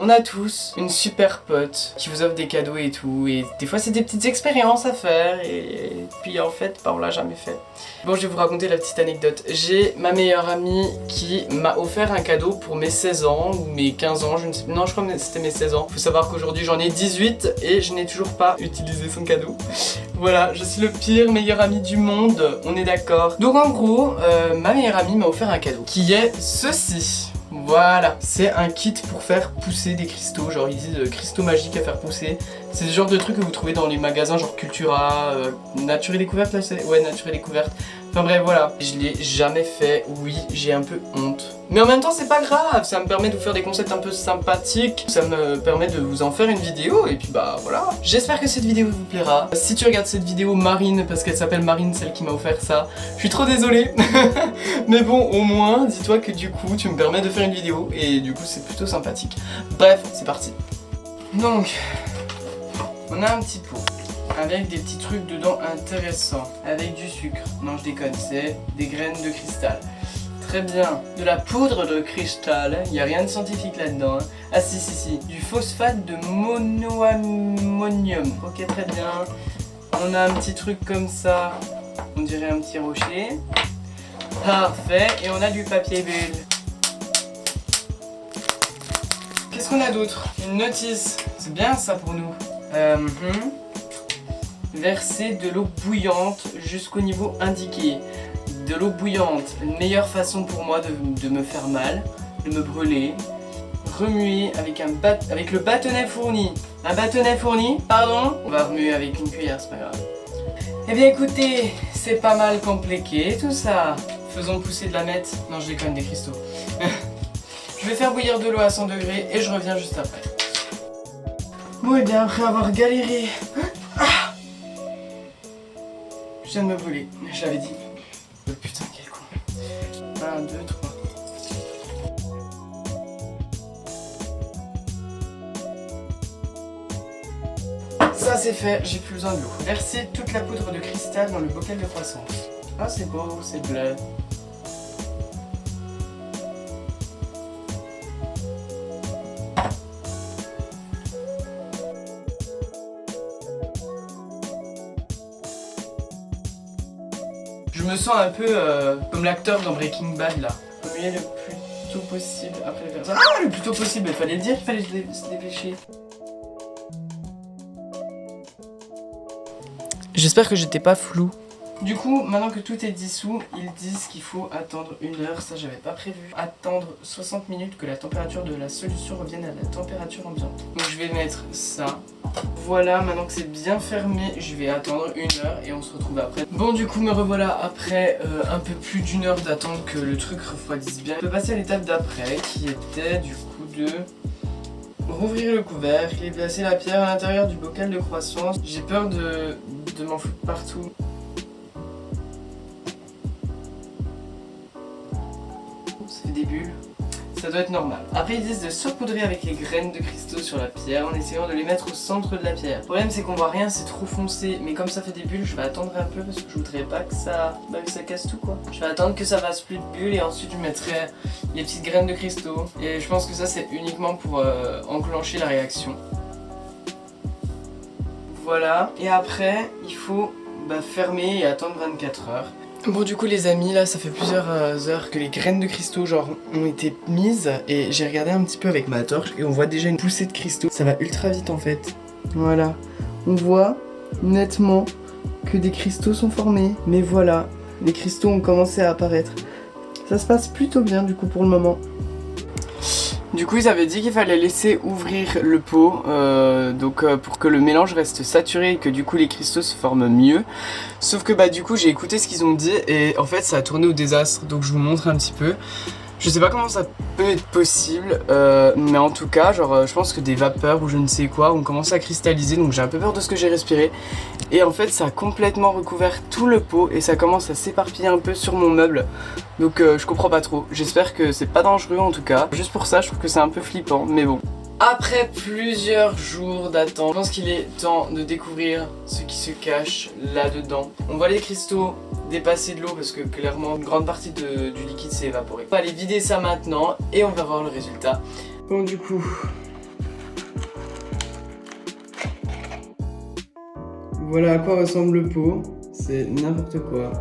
On a tous une super pote qui vous offre des cadeaux et tout, et des fois c'est des petites expériences à faire, et puis en fait, bah on l'a jamais fait. Bon, je vais vous raconter la petite anecdote. J'ai ma meilleure amie qui m'a offert un cadeau pour mes 16 ans, ou mes 15 ans, je ne sais... Non, je crois que c'était mes 16 ans. Faut savoir qu'aujourd'hui j'en ai 18 et je n'ai toujours pas utilisé son cadeau. Voilà, je suis le pire meilleur ami du monde, on est d'accord. Donc en gros, ma meilleure amie m'a offert un cadeau, qui est ceci. Voilà, c'est un kit pour faire pousser des cristaux, genre ils disent cristaux magiques à faire pousser. C'est le genre de truc que vous trouvez dans les magasins genre Cultura, Nature et Découverte là, ouais, Nature et Découverte. Enfin bref, voilà, je l'ai jamais fait, oui, j'ai un peu honte. Mais en même temps c'est pas grave, ça me permet de vous faire des concepts un peu sympathiques, ça me permet de vous en faire une vidéo et puis bah voilà. J'espère que cette vidéo vous plaira. Si tu regardes cette vidéo, Marine, parce qu'elle s'appelle Marine, celle qui m'a offert ça, je suis trop désolée. Mais bon, au moins, dis-toi que du coup tu me permets de faire une vidéo et du coup c'est plutôt sympathique. Bref, c'est parti. Donc, on a un petit pot avec des petits trucs dedans intéressants, avec du sucre, non je déconne, c'est des graines de cristal. Très bien, de la poudre de cristal, il n'y a rien de scientifique là-dedans. Hein. Ah si, du phosphate de monoammonium. Ok, très bien. On a un petit truc comme ça, on dirait un petit rocher. Parfait, et on a du papier bulle. Qu'est-ce qu'on a d'autre? Une notice, c'est bien ça pour nous. Verser de l'eau bouillante jusqu'au niveau indiqué. De l'eau bouillante, une meilleure façon pour moi de me faire mal, de me brûler. Remuer avec le bâtonnet fourni. Un bâtonnet fourni, pardon. On va remuer avec une cuillère, c'est pas grave. Eh bien écoutez, c'est pas mal compliqué tout ça. Faisons pousser de la mette. Non, je déconne, des cristaux. Je vais faire bouillir de l'eau à 100 degrés et je reviens juste après. Bon, et bien après avoir galéré... Je viens de me brûler, je l'avais dit. Oh, putain, quel con. 1, 2, 3. Ça c'est fait, j'ai plus besoin de l'eau. Versez toute la poudre de cristal dans le bocal de croissance. Ah c'est beau, c'est bleu. Je me sens un peu comme l'acteur dans Breaking Bad là. Remuer le plus tôt possible après le faire ça. Ah, le plus tôt possible, il fallait le dire, il fallait se dépêcher. J'espère que j'étais pas flou. Du coup, maintenant que tout est dissous, ils disent qu'il faut attendre 1 heure, ça j'avais pas prévu. Attendre 60 minutes que la température de la solution revienne à la température ambiante. Donc je vais mettre ça. Voilà, maintenant que c'est bien fermé, je vais attendre 1 heure et on se retrouve après. Bon, du coup, me revoilà après un peu plus d'1 heure d'attendre que le truc refroidisse bien. On peut passer à l'étape d'après, qui était du coup de rouvrir le couvercle et placer la pierre à l'intérieur du bocal de croissance. J'ai peur de m'en foutre partout. Ça fait des bulles. Ça doit être normal. Après ils disent de saupoudrer avec les graines de cristaux sur la pierre en essayant de les mettre au centre de la pierre. Le problème c'est qu'on voit rien, c'est trop foncé. Mais comme ça fait des bulles, je vais attendre un peu parce que je voudrais pas que ça casse tout quoi. Je vais attendre que ça fasse plus de bulles et ensuite je mettrai les petites graines de cristaux. Et je pense que ça c'est uniquement pour enclencher la réaction. Voilà. Et après il faut fermer et attendre 24 heures. Bon du coup les amis, là ça fait plusieurs heures que les graines de cristaux genre ont été mises et j'ai regardé un petit peu avec ma torche et on voit déjà une poussée de cristaux. Ça va ultra vite en fait. Voilà, on voit nettement que des cristaux sont formés. Mais voilà, les cristaux ont commencé à apparaître. Ça se passe plutôt bien du coup pour le moment. Du coup ils avaient dit qu'il fallait laisser ouvrir le pot pour que le mélange reste saturé et que du coup les cristaux se forment mieux. Sauf que du coup j'ai écouté ce qu'ils ont dit et en fait ça a tourné au désastre, donc je vous montre un petit peu. Je sais pas comment ça peut être possible, mais en tout cas, genre, je pense que des vapeurs ou je ne sais quoi ont commencé à cristalliser, donc j'ai un peu peur de ce que j'ai respiré. Et en fait, ça a complètement recouvert tout le pot et ça commence à s'éparpiller un peu sur mon meuble. Donc je comprends pas trop. J'espère que c'est pas dangereux en tout cas. Juste pour ça, je trouve que c'est un peu flippant, mais bon. Après plusieurs jours d'attente, je pense qu'il est temps de découvrir ce qui se cache là-dedans. On voit les cristaux dépasser de l'eau parce que clairement une grande partie du liquide s'est évaporé. On va aller vider ça maintenant et on va voir le résultat. Bon du coup, Voilà à quoi ressemble le pot. C'est n'importe quoi.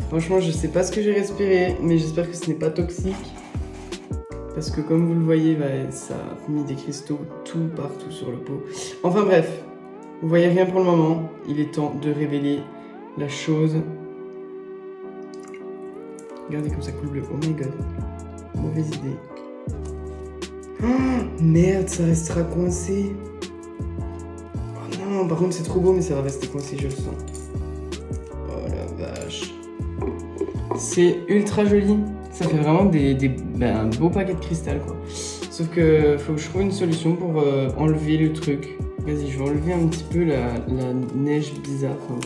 Franchement, je sais pas ce que j'ai respiré, mais j'espère que ce n'est pas toxique. Parce que comme vous le voyez, ça a mis des cristaux tout partout sur le pot. Enfin bref, vous voyez rien pour le moment. Il est temps de révéler la chose. Regardez comme ça coule bleu. Oh my god. Mauvaise idée. Oh, merde, ça restera coincé. Oh non, par contre c'est trop beau, mais ça va rester coincé, je le sens. Oh la vache. C'est ultra joli. Ça fait vraiment un beau paquet de cristal quoi. Sauf que faut que je trouve une solution pour enlever le truc. Vas-y, je vais enlever un petit peu la neige bizarre. Enfin,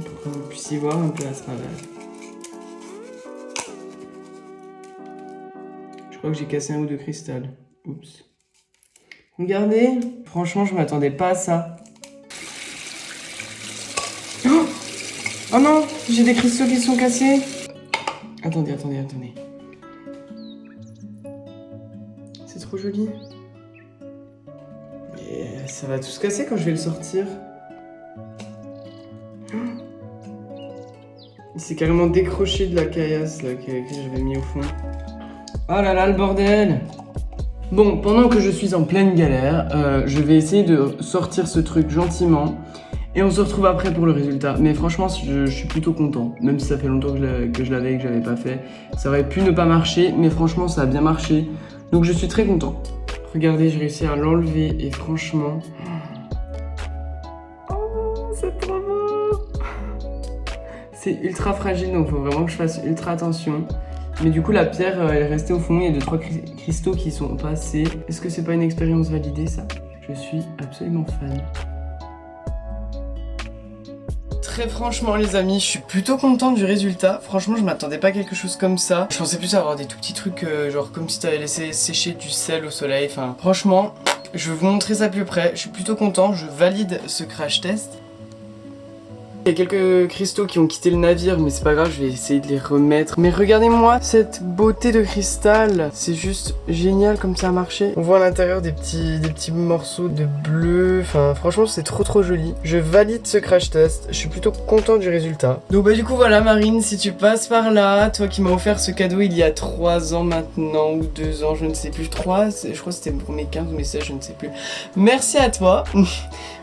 pour que vous puissiez voir un peu à travers. Je crois que j'ai cassé un ou deux cristals. Oups. Regardez, franchement, je m'attendais pas à ça. Oh non, j'ai des cristaux qui sont cassés. Attendez. C'est trop joli. Et ça va tout se casser quand je vais le sortir. Il s'est carrément décroché de la caillasse là, que j'avais mis au fond. Oh là là, le bordel! Bon, pendant que je suis en pleine galère, je vais essayer de sortir ce truc gentiment. Et on se retrouve après pour le résultat. Mais franchement, je suis plutôt content. Même si ça fait longtemps que je l'avais et que je l'avais pas fait. Ça aurait pu ne pas marcher, mais franchement, ça a bien marché. Donc je suis très content. Regardez, j'ai réussi à l'enlever et franchement... Oh, c'est trop beau! C'est ultra fragile, donc faut vraiment que je fasse ultra attention. Mais du coup, la pierre, elle est restée au fond. Il y a 2-3 cristaux qui sont passés. Est-ce que c'est pas une expérience validée, ça? Je suis absolument fan. Très franchement les amis, je suis plutôt contente du résultat. Franchement, je m'attendais pas à quelque chose comme ça. Je pensais plus avoir des tout petits trucs genre comme si t'avais laissé sécher du sel au soleil. Enfin, franchement, je vais vous montrer ça plus près. Je suis plutôt content, je valide ce crash test. Il y a quelques cristaux qui ont quitté le navire, mais c'est pas grave, je vais essayer de les remettre. Mais regardez-moi cette beauté de cristal. C'est juste génial comme ça a marché. On voit à l'intérieur des petits morceaux de bleu. Enfin, franchement, c'est trop joli. Je valide ce crash test. Je suis plutôt content du résultat. Donc du coup, voilà Marine, si tu passes par là, toi qui m'as offert ce cadeau il y a 3 ans maintenant, ou 2 ans, je ne sais plus. 3, je crois que c'était pour mes 15 ou mes 16, je ne sais plus. Merci à toi.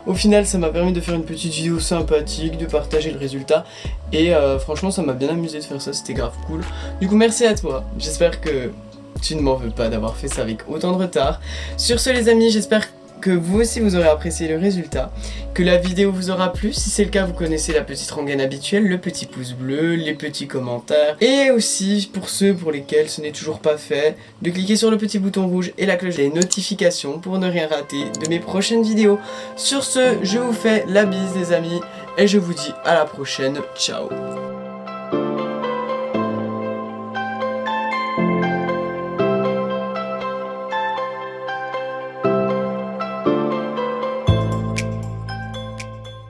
Au final, ça m'a permis de faire une petite vidéo sympathique, de partager le résultat. Et franchement, ça m'a bien amusé de faire ça, c'était grave cool. Du coup, merci à toi. J'espère que tu ne m'en veux pas d'avoir fait ça avec autant de retard. Sur ce, les amis, j'espère que vous aussi vous aurez apprécié le résultat, que la vidéo vous aura plu. Si c'est le cas, vous connaissez la petite rengaine habituelle, le petit pouce bleu, les petits commentaires, et aussi pour ceux pour lesquels ce n'est toujours pas fait, de cliquer sur le petit bouton rouge et la cloche des notifications pour ne rien rater de mes prochaines vidéos. Sur ce, je vous fais la bise les amis, et je vous dis à la prochaine, ciao.